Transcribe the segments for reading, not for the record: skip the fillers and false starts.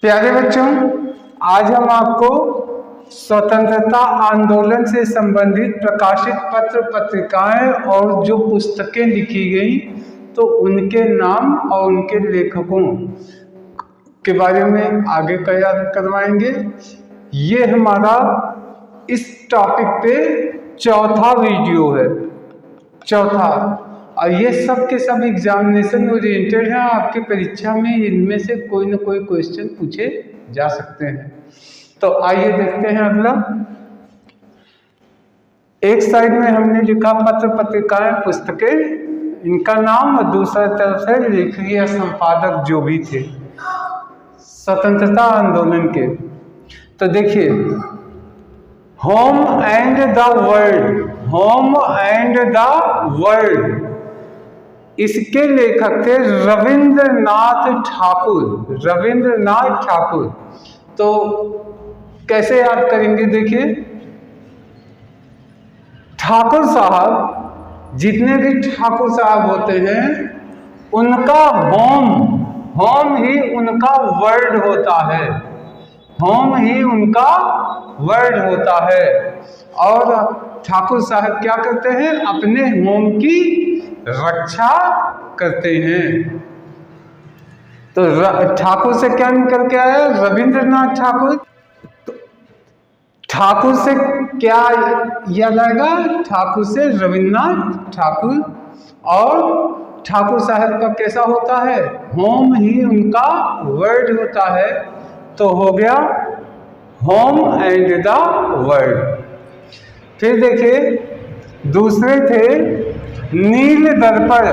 प्यारे बच्चों, आज हम आपको स्वतंत्रता आंदोलन से संबंधित प्रकाशित पत्र पत्रिकाएं और जो पुस्तकें लिखी गई तो उनके नाम और उनके लेखकों के बारे में आगे करवाएंगे। ये हमारा इस टॉपिक पे चौथा वीडियो है, चौथा। और ये सब के सब एग्जामिनेशन ओरिएंटेड हैं। आपकी परीक्षा में इनमें से कोई ना कोई क्वेश्चन पूछे जा सकते हैं। तो आइए देखते हैं अगला। एक साइड में हमने लिखा पत्र पत्रिकाएं पुस्तकें, इनका नाम, और दूसरा तरफ है लेखक या संपादक जो भी थे स्वतंत्रता आंदोलन के। तो देखिए, home and the world, home and the world, इसके लेखक थे रविंद्रनाथ ठाकुर। रविंद्रनाथ ठाकुर। तो कैसे याद करेंगे? देखिए, ठाकुर साहब, जितने भी ठाकुर साहब होते हैं उनका होम ही उनका वर्ल्ड होता है, होम ही उनका वर्ल्ड होता है। और ठाकुर साहब क्या करते हैं? अपने होम की रक्षा करते हैं। तो ठाकुर से क्या निकल के आया? रविंद्रनाथ ठाकुर। तो ठाकुर से क्या याद आएगा? ठाकुर से रविंद्रनाथ ठाकुर। और ठाकुर साहब का कैसा होता है? होम ही उनका वर्ल्ड होता है। तो हो गया होम एंड द वर्ल्ड। फिर देखिए, दूसरे थे नील दर्पण।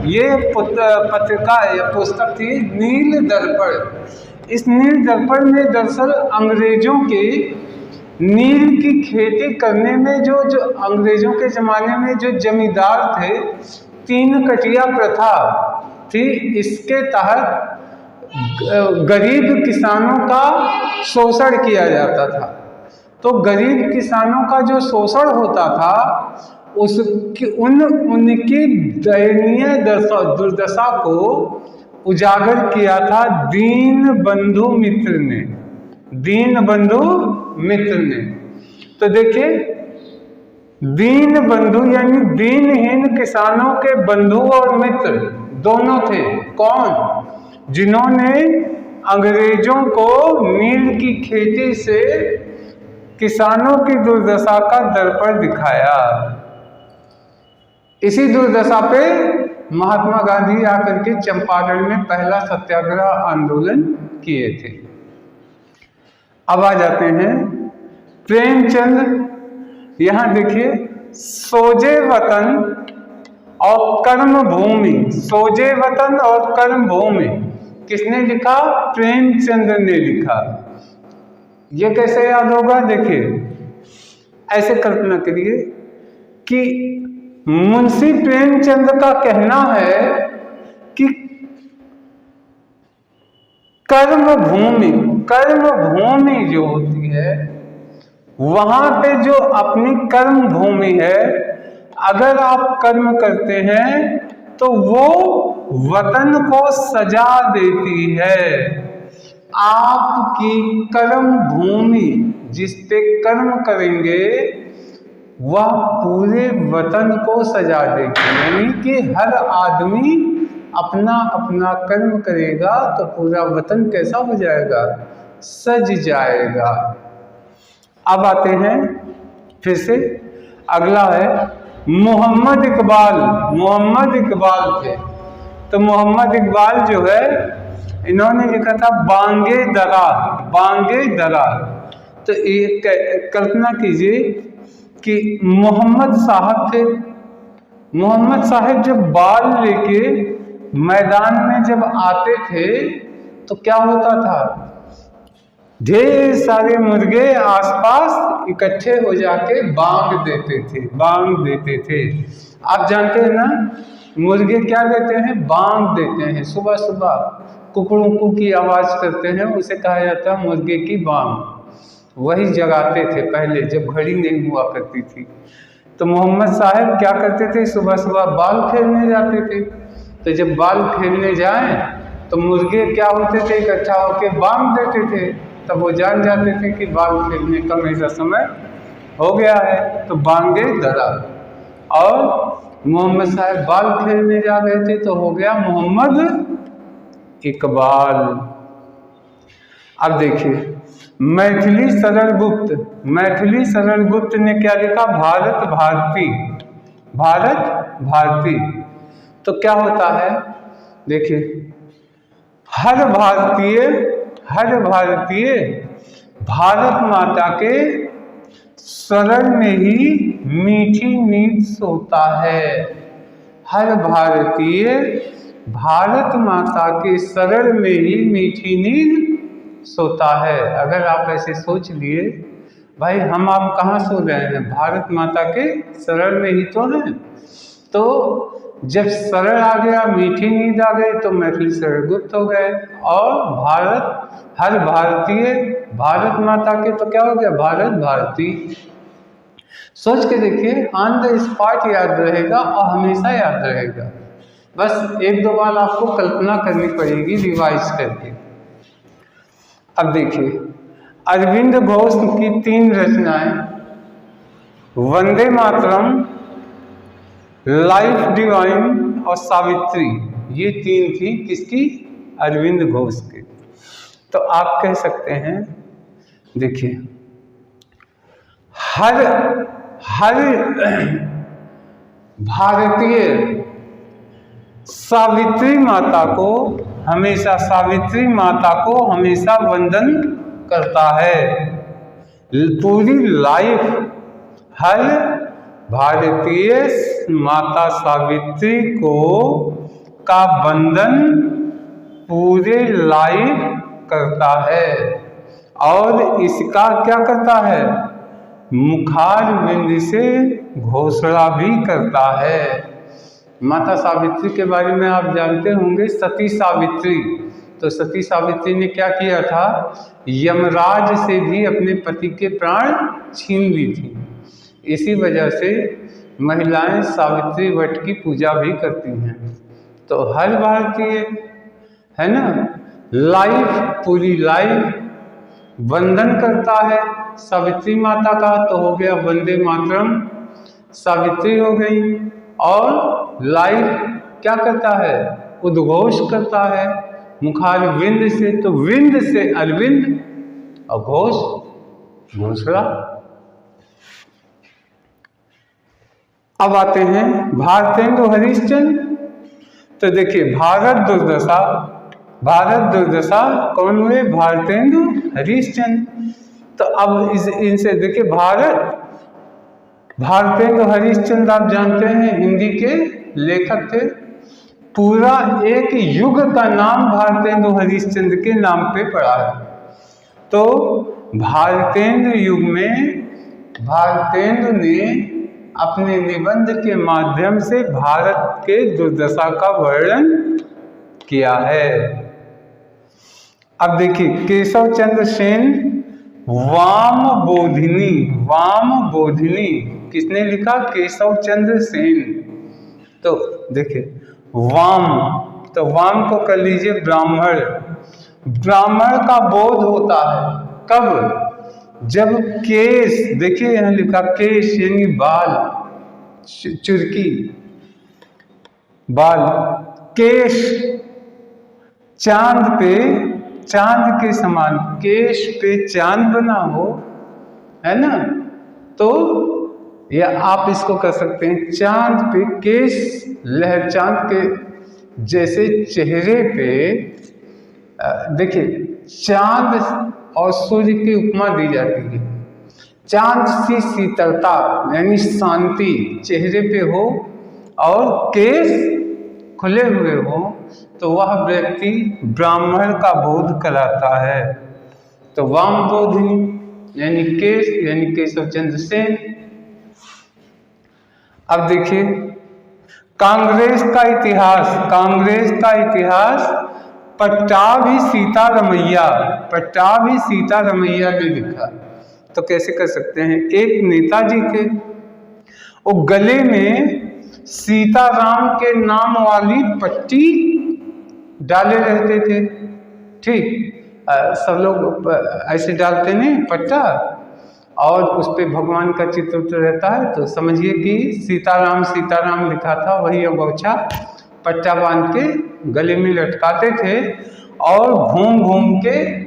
ये पत्रिका या पुस्तक थी नील दर्पण। इस नील दर्पण में दरअसल अंग्रेजों के नील की खेती करने में जो अंग्रेजों के ज़माने में जो जमींदार थे, 3 कटिया प्रथा थी। इसके तहत गरीब किसानों का शोषण किया जाता था। तो गरीब किसानों का जो शोषण होता था उनकी दयनीय दुर्दशा को उजागर किया था दीनबंधु मित्र ने। दीनबंधु मित्र ने। तो देखिए, दीनबंधु यानी दीनहीन किसानों के बंधु और मित्र दोनों थे। कौन? जिन्होंने अंग्रेजों को नील की खेती से किसानों की दुर्दशा का दर्पण दिखाया। इसी दुर्दशा पे महात्मा गांधी आकर के चंपारण में पहला सत्याग्रह आंदोलन किए थे। अब आ जाते हैं प्रेमचंद। यहां देखिए, सोजे वतन और कर्म भूमि। सोजे वतन और कर्म भूमि किसने लिखा? प्रेमचंद ने लिखा। ये कैसे याद होगा? देखिए, ऐसे कल्पना करिए कि मुंशी प्रेमचंद का कहना है कि कर्म भूमि जो होती है, वहां पे जो अपनी कर्म भूमि है, अगर आप कर्म करते हैं तो वो वतन को सजा देती है। आपकी कर्म भूमि जिस पे कर्म करेंगे वह पूरे वतन को सजा देगी। यानी कि हर आदमी अपना अपना कर्म करेगा तो पूरा वतन कैसा हो जाएगा? सज जाएगा। अब आते हैं फिर से, अगला है मोहम्मद इकबाल। मोहम्मद इकबाल थे। तो मोहम्मद इकबाल जो है, इन्होंने लिखा था बांगे दरा। बांगे दरा। तो ये कल्पना कीजिए कि मोहम्मद साहब थे। मोहम्मद साहब जब बाल लेके मैदान में जब आते थे तो क्या होता था? ढेर सारे मुर्गे आसपास इकट्ठे हो जाके बांग देते थे, बांग देते थे। आप जानते हैं ना, मुर्गे क्या देते हैं? बांग देते हैं। सुबह सुबह कुकड़ू की आवाज करते हैं, उसे कहा जाता है मुर्गे की बांग। वही जगाते थे पहले, जब घड़ी नहीं हुआ करती थी। तो मोहम्मद साहब क्या करते थे? सुबह सुबह बाल खेलने जाते थे। तो जब बाल खेलने जाएं तो मुर्गे क्या होते थे, इकट्ठा होकर बांध देते थे, तब वो जान जाते थे कि बाल खेलने का मेरा समय हो गया है, तो बांधे धरा। और मोहम्मद साहब बाल खेलने जा रहे थे तो हो गया मोहम्मद इकबाल। अब देखिए मैथिली सरल गुप्त ने क्या लिखा, भारत भारती, भारत भारती। तो क्या होता है, देखिए हर भारतीय भारत माता के शरण में ही मीठी नींद सोता है। हर भारतीय भारत माता के शरण में ही मीठी नींद सोता है। अगर आप ऐसे सोच लिए भाई हम आप कहाँ सो रहे हैं, भारत माता के शरण में ही तो हैं। तो जब शरण आ गया, मीठी नींद आ गई, तो मैथिली शरण गुप्त हो गए। और हर भारतीय भारत माता के, तो क्या हो गया भारत भारती। सोच के देखिए, ऑन द स्पॉट याद रहेगा और हमेशा याद रहेगा। बस एक दो बार आपको कल्पना करनी पड़ेगी रिवाइज करके। अब देखिए अरविंद घोष की 3 रचनाएं, वंदे मातरम, लाइफ डिवाइन और सावित्री, ये 3 थी किसकी, अरविंद घोष की। तो आप कह सकते हैं, देखिए हर भारतीय सावित्री माता को हमेशा वंदन करता है। पूरी लाइफ हर भारतीय माता सावित्री का वंदन पूरे लाइफ करता है। और इसका क्या करता है, मुखार बिंद से घोषणा भी करता है। माता सावित्री के बारे में आप जानते होंगे, सती सावित्री। तो सती सावित्री ने क्या किया था, यमराज से भी अपने पति के प्राण छीन ली थी। इसी वजह से महिलाएं सावित्री व्रत की पूजा भी करती हैं। तो हर भारतीय है ना, पूरी लाइफ वंदन करता है सावित्री माता का। तो हो गया वंदे मातरम, सावित्री हो गई। और लाइफ क्या करता है, उद्घोष करता है मुखार विंद से। तो विंद से अरविंद और घोष घोषणा। अब आते हैं भारतेंदु हरिश्चंद्र। तो देखिए भारत दुर्दशा कौन हुए, भारतेंदु हरिश्चंद्र। तो अब इनसे देखिए भारतेंदु हरिश्चंद्र आप जानते हैं हिंदी के लेखक थे। पूरा एक युग का नाम भारतेंदु हरिश्चंद्र के नाम पे पड़ा है। तो भारतेंदु युग में भारतेंदु ने अपने निबंध के माध्यम से भारत के दुर्दशा का वर्णन किया है। अब देखिए केशव चंद्र सेन वाम बोधिनी किसने लिखा, केशव चंद्र सेन। तो देखिए तो वाम को कर लीजिए ब्राह्मण। ब्राह्मण का बोध होता है कब, जब केश, देखिए यहाँ लिखा केश यानी बाल, चुरकी बाल, केश चांद के समान, केश पे चांद बना हो, है ना। तो या आप इसको कर सकते हैं चांद पे केश लहर, चांद के जैसे चेहरे पे। देखिए चांद और सूर्य की उपमा दी जाती है। चांद सी शीतलता यानी शांति चेहरे पे हो और केश खुले हुए हो, तो वह व्यक्ति ब्राह्मण का बोध कराता है। तो वाम बोधिनी यानी केश यानी केशव चंद्र सेन। अब देखिए कांग्रेस का इतिहास पट्टाभी सीतारमैया ने लिखा। तो कैसे कर सकते हैं, एक नेताजी थे, वो गले में सीताराम के नाम वाली पट्टी डाले रहते थे। ठीक, सब लोग ऐसे डालते नहीं पट्टा, और उस पर भगवान का चित्र तो रहता है, तो समझिए कि सीताराम सीताराम लिखा था, वही अंगोछा पट्टा बांध के गले में लटकाते थे और घूम घूम के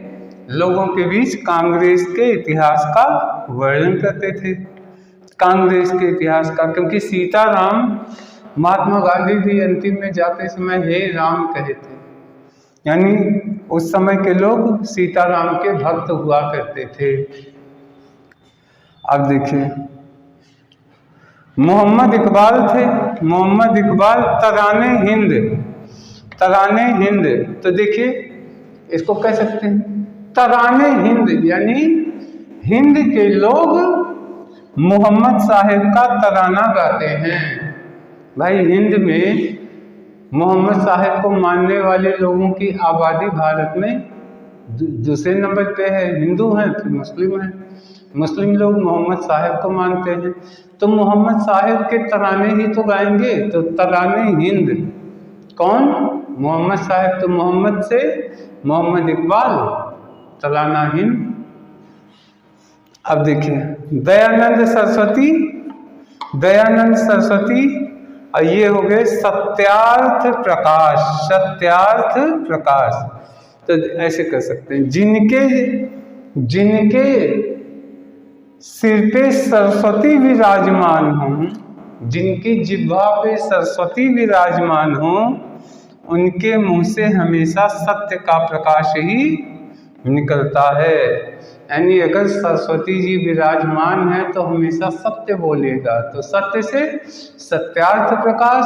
लोगों के बीच कांग्रेस के इतिहास का वर्णन करते थे। कांग्रेस के इतिहास का, क्योंकि सीताराम, महात्मा गांधी भी अंतिम में जाते समय हे राम कहे थे, यानी उस समय के लोग सीताराम के भक्त हुआ करते थे। अब देखिए, मोहम्मद इकबाल थे, मोहम्मद इकबाल तराने हिंद, तराने हिंद, तो देखिए इसको कह सकते हैं तराने हिंद, यानी हिंद के लोग मोहम्मद साहेब का तराना गाते हैं। भाई हिंद में मोहम्मद साहेब को मानने वाले लोगों की आबादी भारत में दूसरे नंबर पे है, हिंदू हैं फिर मुस्लिम हैं। मुस्लिम लोग मोहम्मद साहेब को मानते हैं, तो मोहम्मद साहेब के तराने ही तो गाएंगे, तो तराने हिंद कौन? मोहम्मद साहेब, तो मोहम्मद से मोहम्मद इकबाल, तराना हिंद। अब देखिए दयानंद सरस्वती, दयानंद सरस्वती, और ये हो गए सत्यार्थ प्रकाश, सत्यार्थ प्रकाश। तो ऐसे कर सकते हैं, जिनके जिनके सिर पे सरस्वती विराजमान हो, जिनकी जिह्वा पे सरस्वती विराजमान हो, उनके मुंह से हमेशा सत्य का प्रकाश ही निकलता है। यानी अगर सरस्वती जी विराजमान है तो हमेशा सत्य बोलेगा, तो सत्य से सत्यार्थ प्रकाश,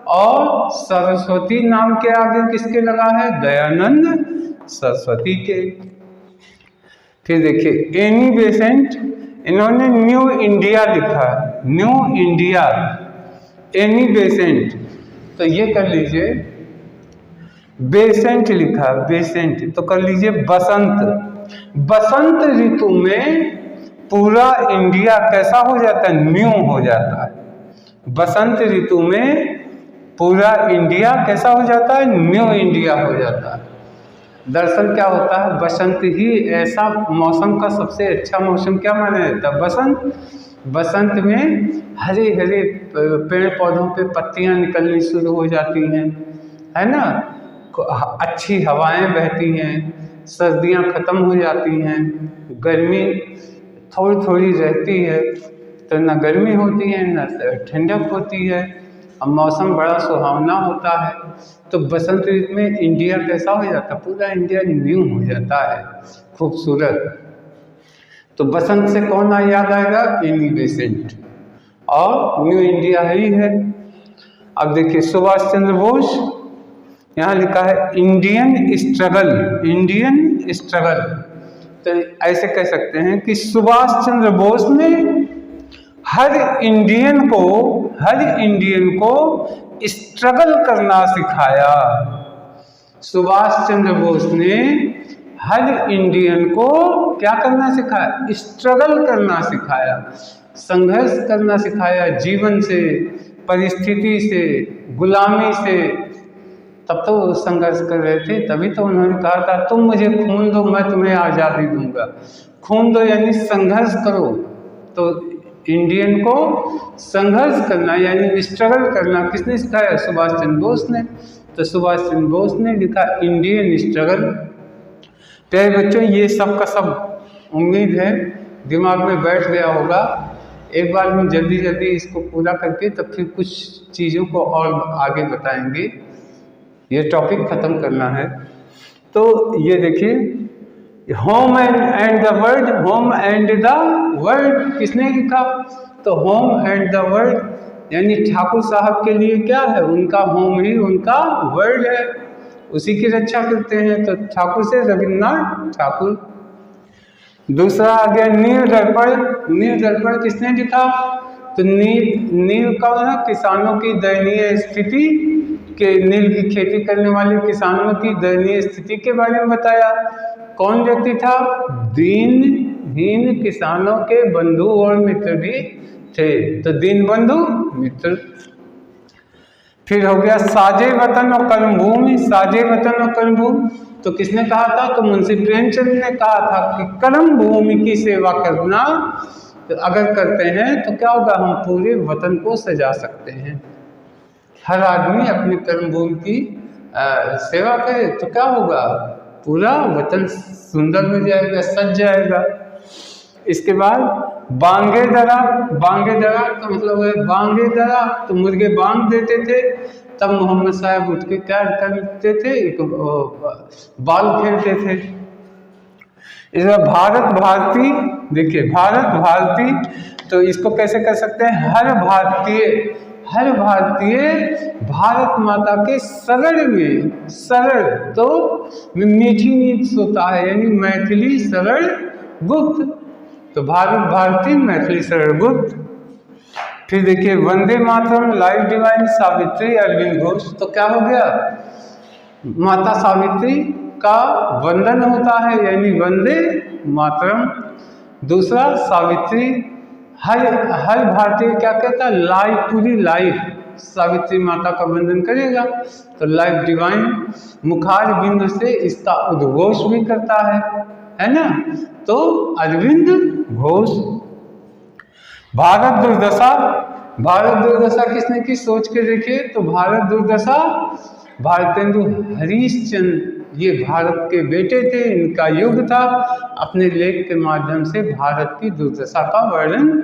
और सरस्वती नाम के आगे किसके लगा है? दयानंद सरस्वती के। फिर देखिए एनी बेसेंट, इन्होंने न्यू इंडिया लिखा, न्यू इंडिया, एनी बेसेंट, तो ये कर लीजिए बेसेंट लिखा, बेसेंट, तो कर लीजिए बसंत। बसंत ऋतु में पूरा इंडिया कैसा हो जाता है? न्यू हो जाता है। बसंत ऋतु में पूरा इंडिया कैसा हो जाता है? न्यू इंडिया हो जाता है। दरअसल क्या होता है, बसंत ही ऐसा मौसम का सबसे अच्छा मौसम क्या माना जाता है? बसंत। बसंत में हरे हरे पेड़ पौधों पे पत्तियां निकलनी शुरू हो जाती हैं, है ना, अच्छी हवाएं बहती हैं, सर्दियां खत्म हो जाती हैं, गर्मी थोड़ी थोड़ी रहती है, तो न गर्मी होती है न ठंडक होती है, अब मौसम बड़ा सुहावना होता है। तो बसंत ऋतु में इंडिया कैसा हो जाता है? पूरा इंडिया न्यू हो जाता है, खूबसूरत। तो बसंत से कौन याद आएगा? एनी बेसेंट, और न्यू इंडिया ही है। अब देखिए सुभाष चंद्र बोस, यहाँ लिखा है इंडियन स्ट्रगल, इंडियन स्ट्रगल, तो ऐसे कह सकते हैं कि सुभाष चंद्र बोस ने हर इंडियन को स्ट्रगल करना सिखाया। सुभाष चंद्र बोस ने हर इंडियन को क्या करना सिखाया? स्ट्रगल करना सिखाया, संघर्ष करना सिखाया, जीवन से, परिस्थिति से, गुलामी से। तब तो संघर्ष कर रहे थे, तभी तो उन्होंने कहा था तुम मुझे खून दो मैं तुम्हें आज़ादी दूंगा। खून दो यानी संघर्ष करो, तो इंडियन को संघर्ष करना यानी स्ट्रगल करना किसने सिखाया? सुभाष चंद्र बोस ने। तो सुभाष चंद्र बोस ने लिखा इंडियन स्ट्रगल। प्यारे बच्चों, ये सब का सब उम्मीद है दिमाग में बैठ गया होगा। एक बार हम जल्दी जल्दी इसको पूरा करके तब फिर कुछ चीज़ों को और आगे बताएंगे, ये टॉपिक ख़त्म करना है। तो ये देखिए home and the world, home and the world किसने लिखा? तो होम एंड द वर्ल्ड यानी ठाकुर साहब के लिए क्या है? उनका होम ही उनका वर्ल्ड है, उसी की रक्षा करते हैं। तो ठाकुर से रविन्द्रनाथ ठाकुर। दूसरा आ गया नील दर्पण। नील दर्पण किसने लिखा? तो नील का है किसानों की दयनीय स्थिति के, नील की खेती करने वाले किसानों की दयनीय स्थिति के बारे में बताया। कौन व्यक्ति था? दीनहीन किसानों के बंधु और मित्र भी थे, तो दीन बंधु मित्र। फिर हो गया साजे वतन और कर्मभूमि। साजे वतन और कर्मभूमि तो किसने कहा था? तो मुंशी प्रेमचंद ने कहा था कि कर्म भूमि की सेवा करना तो अगर करते हैं तो क्या होगा, हम पूरे वतन को सजा सकते हैं। हर आदमी अपनी कर्म भूमि की सेवा करे तो क्या होगा, पूरा वतन सुंदर हो जाएगा, सज जाएगा। इसके बाद बांगे दरा। बांगे दरा का मतलब है बांगे दरा तो मुर्गे बांग देते थे, तब मोहम्मद साहब उठ के क्या करते थे, एक बाल खेलते थे। इसमें भारत भारती, देखिए भारत भारती तो इसको कैसे कर सकते हैं, हर भारतीय भारत माता के शरण में, शरण तो मीठी नीच होता है, यानी मैथिली शरण गुप्त, तो भारत भारती मैथिली शरण गुप्त। फिर देखिए वंदे मातरम, लाइफ डिवाइन सावित्री, अरविंद घोष। तो क्या हो गया, माता सावित्री का वंदन होता है, यानी वंदे मातरम। दूसरा सावित्री, हर भारतीय क्या कहता है, लाइफ, पूरी लाइफ सावित्री माता का वंदन करेगा, तो लाइफ डिवाइन। मुखार बिंदु से इसका उद्घोष भी करता है ना, तो अरविंद घोष। भारत दुर्दशा, भारत दुर्दशा किसने की, सोच के देखिए, तो भारत दुर्दशा भारतेंदु हरिश्चंद्र, ये भारत के बेटे थे, इनका युग था। अपने लेख के माध्यम से भारत की दुर्दशा का वर्णन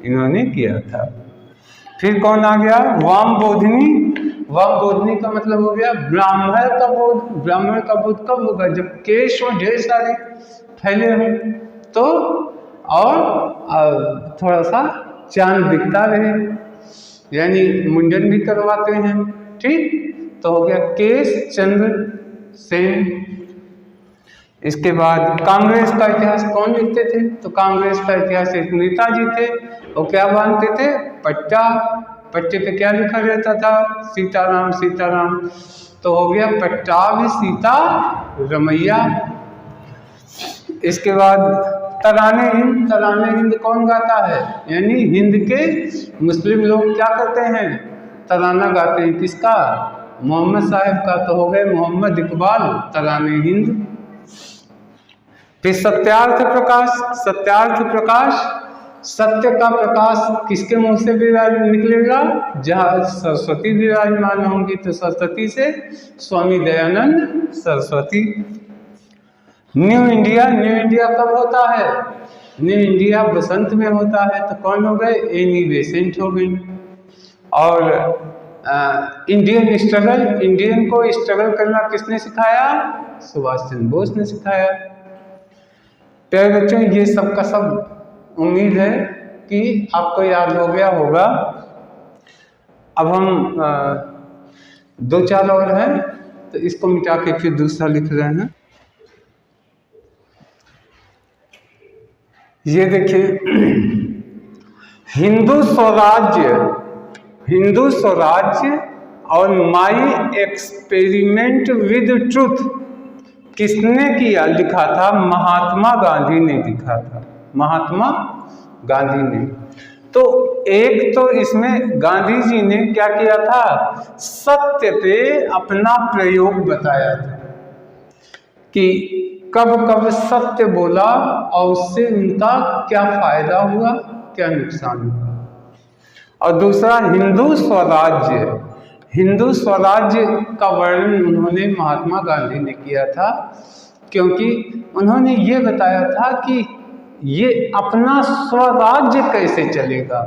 इन्होंने किया था। फिर कौन आ गया, वाम बोधनी। वाम बोधनी का मतलब हो गया ब्राह्मण का बोध। ब्राह्मण का बोध कब होगा, जब केश हो ढेर सारे फैले हो तो, और थोड़ा सा चांद दिखता रहे, यानी मुंडन भी करवाते हैं, ठीक। तो हो गया केश चंद्र सेन। इसके बाद कांग्रेस का इतिहास कौन लिखते थे, तो कांग्रेस का इतिहास एक नेताजी थे, वो क्या बांधते थे, पट्टा। पट्टे पे क्या लिखा रहता था, सीताराम सीताराम, तो हो गया पट्टाभ सीता रमैया। इसके बाद तराने हिंद। तराने हिंद कौन गाता है, यानी हिंद के मुस्लिम लोग क्या करते हैं, तराना गाते हैं, किसका, मोहम्मद साहब का, तो हो गए मोहम्मद इकबाल, तराने हिंद। फिर सत्यार्थ प्रकाश। सत्यार्थ प्रकाश, सत्य का प्रकाश किसके मुंह से निकलेगा, जहाँ सरस्वती विराजमान होंगी, तो सरस्वती से Swami Dayanand Saraswati. New India. New India कब होता है, न्यू इंडिया बसंत में होता है, तो कौन हो गए, एनी बेसेंट हो गई। और इंडियन स्ट्रगल, इंडियन को स्ट्रगल करना किसने सिखाया, सुभाष चंद्र बोस ने सिखाया। प्यारे बच्चों, ये सब का सब उम्मीद है कि आपको याद हो गया होगा। अब हम 2-4 और हैं, तो इसको मिटा के फिर दूसरा लिख रहे हैं। ये देखिए हिंदू स्वराज्य, हिंदू स्वराज्य और माई एक्सपेरिमेंट विद ट्रुथ किसने किया, लिखा था महात्मा गांधी ने लिखा था, महात्मा गांधी ने। तो एक तो इसमें गांधी जी ने क्या किया था, सत्य पे अपना प्रयोग बताया था कि कब कब सत्य बोला और उससे उनका क्या फायदा हुआ, क्या नुकसान हुआ। और दूसरा हिंदू स्वराज्य, हिंदू स्वराज्य का वर्णन उन्होंने महात्मा गांधी ने किया था, क्योंकि उन्होंने ये बताया था कि ये अपना स्वराज्य कैसे चलेगा,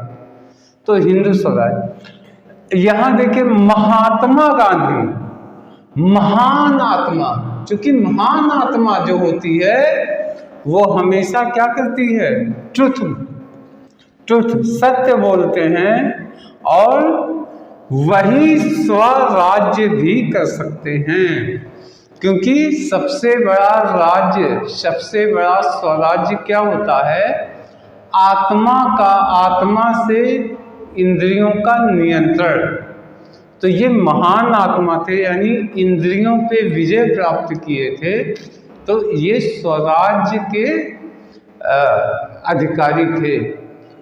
तो हिंदू स्वराज्य। यहाँ देखिए महात्मा गांधी, महान आत्मा, क्योंकि महान आत्मा जो होती है वो हमेशा क्या करती है, ट्रुथ, ट्रुथ सत्य बोलते हैं, और वही स्वराज्य भी कर सकते हैं, क्योंकि सबसे बड़ा राज्य, सबसे बड़ा स्वराज्य क्या होता है, आत्मा का, आत्मा से इंद्रियों का नियंत्रण। तो ये महान आत्मा थे, यानी इंद्रियों पे विजय प्राप्त किए थे, तो ये स्वराज्य के अधिकारी थे।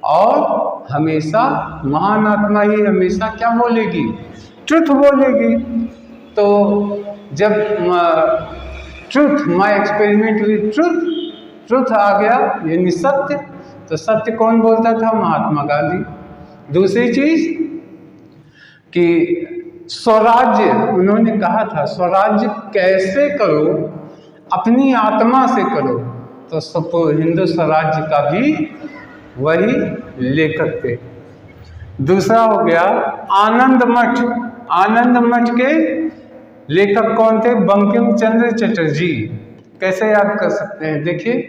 और हमेशा महान आत्मा ही हमेशा क्या बोलेगी, ट्रुथ बोलेगी। तो जब truth, my experiment with truth, truth आ गया यानी सत्य। तो सत्य कौन बोलता था? महात्मा गांधी। दूसरी चीज कि स्वराज्य, उन्होंने कहा था स्वराज्य कैसे करो, अपनी आत्मा से करो। तो हिंदू स्वराज्य का भी वही लेखक थे। दूसरा हो गया आनंद मठ। आनंद मठ के लेखक कौन थे? बंकिम चंद्र चटर्जी। कैसे याद कर सकते हैं? देखिए,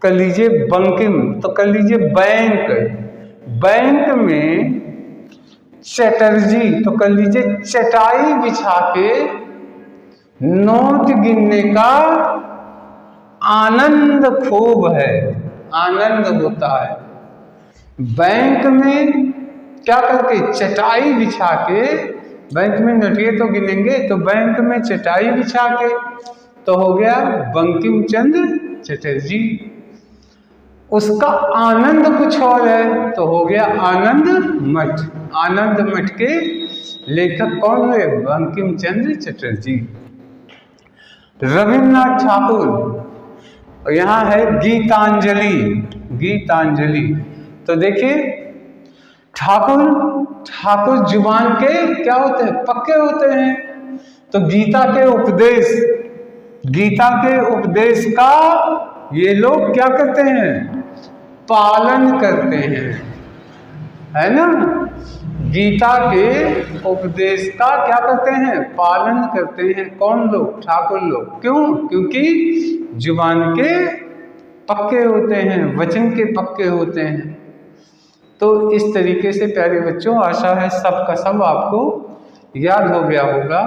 कर लीजिए बंकिम, तो कर लीजिए बैंक, बैंक में चटर्जी, तो कर लीजिए चटाई बिछा के नोट गिनने का आनंद खूब है, आनंद होता है। बैंक में क्या करके? चटाई बिछा के, बैंक में नोटिए तो गिनेंगे, तो बैंक में चटाई बिछा के, तो हो गया बंकिम चंद्र चटर्जी। उसका आनंद कुछ और है, तो हो गया आनंद मठ। आनंद मठ के लेखक कौन हुए? बंकिम चंद्र चटर्जी। रविन्द्रनाथ ठाकुर, यहाँ है गीतांजलि, गीतांजलि। तो देखिए ठाकुर जुबान के क्या होते हैं? पक्के होते हैं। तो गीता के उपदेश का ये लोग क्या करते हैं? पालन करते हैं, है ना। गीता के उपदेश का क्या करते हैं? पालन करते हैं। कौन लोग? ठाकुर लोग। क्यों? क्योंकि जुबान के पक्के होते हैं, वचन के पक्के होते हैं। तो इस तरीके से प्यारे बच्चों, आशा है सब का सब आपको याद हो गया होगा।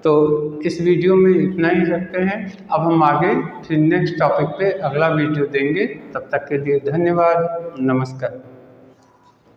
तो इस वीडियो में इतना ही रखते हैं। अब हम आगे फिर नेक्स्ट टॉपिक पे अगला वीडियो देंगे। तब तक के लिए धन्यवाद, नमस्कार।